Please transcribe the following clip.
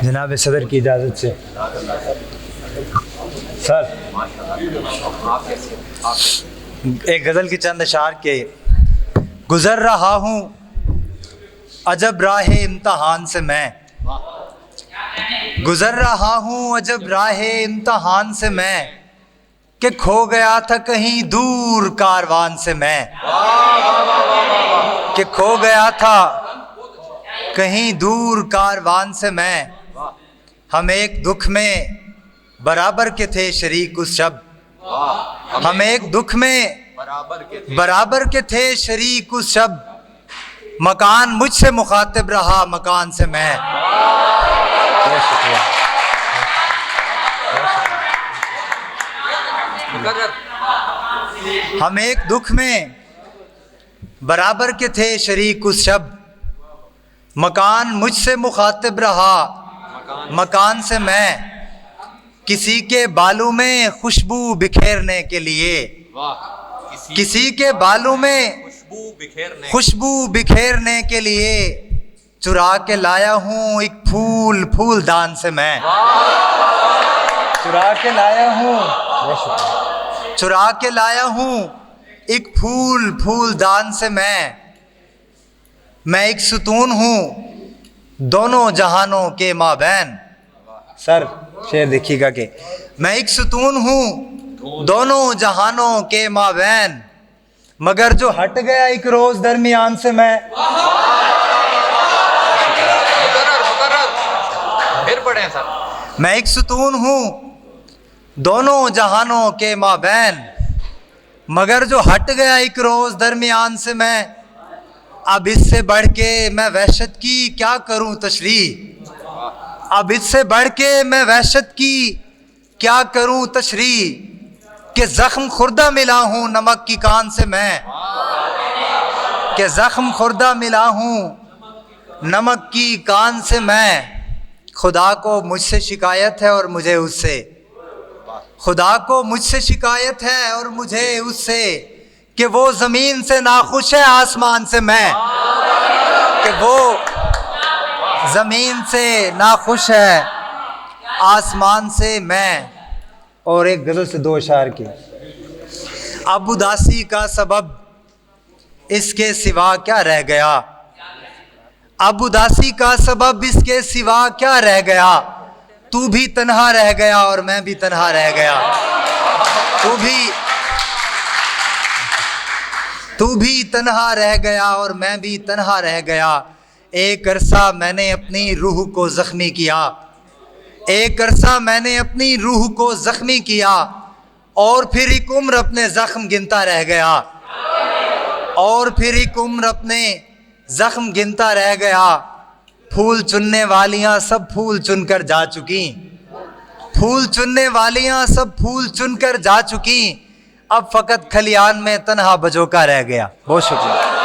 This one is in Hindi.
जनाब सदर की इजाज़त से सर एक गज़ल की चंद अशार के। गुज़र रहा हूँ अजब राह इम्तहान से मैं, गुज़र रहा हूँ अजब राह इम्तहान से मैं, कि खो गया था कहीं दूर कारवान से मैं, कि खो गया था कहीं दूर कारवान से मैं। हम एक दुख में बराबर के थे शरीक उस शब, हम एक दुख में बराबर के थे शरीक उस शब, मकान मुझसे मुखातिब रहा मकान से मैं। बहुत शुक्रिया। हम एक दुख में बराबर के थे शरीक उस शब, मकान मुझसे मुखातिब रहा मकान से मैं। किसी के बालों में खुशबू बिखेरने के लिए, किसी के बालों में खुशबू बिखेरने के लिए, चुरा के लाया हूँ एक फूल फूलदान से मैं, चुरा के लाया हूँ, चुरा के लाया हूँ एक फूल फूलदान से मैं एक सुतून हूँ दोनों जहानों के माबैन। सर शेर देखिएगा कि मैं एक सुतून हूँ दोनों जहानों के माबैन, मगर जो हट गया एक रोज दरमियान से मैं। फिर पढ़े सर। मैं एक सुतून हूँ दोनों जहानों के माबैन, मगर जो हट गया एक रोज दरमियान से मैं। अब इससे बढ़ के मैं वहशत की क्या करूं तशरीह, अब इससे बढ़ के मैं वहशत की क्या करूं तशरीह, कि जख्म खुर्दा मिला हूं नमक की कान से मैं, कि जख्म खुर्दा मिला हूं नमक की कान से मैं। खुदा को मुझसे शिकायत है और मुझे उससे, खुदा को मुझसे शिकायत है और मुझे उससे, कि वो ज़मीन से नाखुश है आसमान से मैं, कि वो ज़मीन से नाखुश है आसमान से मैं। और एक गज़ल से दो अशार की। अब उदासी का सबब इसके सिवा क्या रह गया, अब उदासी का सबब इसके सिवा क्या रह गया, तू भी तन्हा रह गया और मैं भी तन्हा रह गया, तू भी तन्हा रह गया और मैं भी तन्हा रह गया। एक अरसा मैंने अपनी रूह को ज़ख्मी किया, एक अरसा मैंने अपनी रूह को ज़ख्मी किया, और फिर एक उम्र अपने ज़ख्म गिनता रह गया, और फिर एक उम्र अपने ज़ख्म गिनता रह गया। फूल चुनने वालियाँ सब फूल चुनकर जा चुकी, फूल चुनने वालियाँ सब फूल चुनकर जा चुकी, अब फ़कत खलियान में तन्हा बजोका रह गया। बहुत शुक्रिया।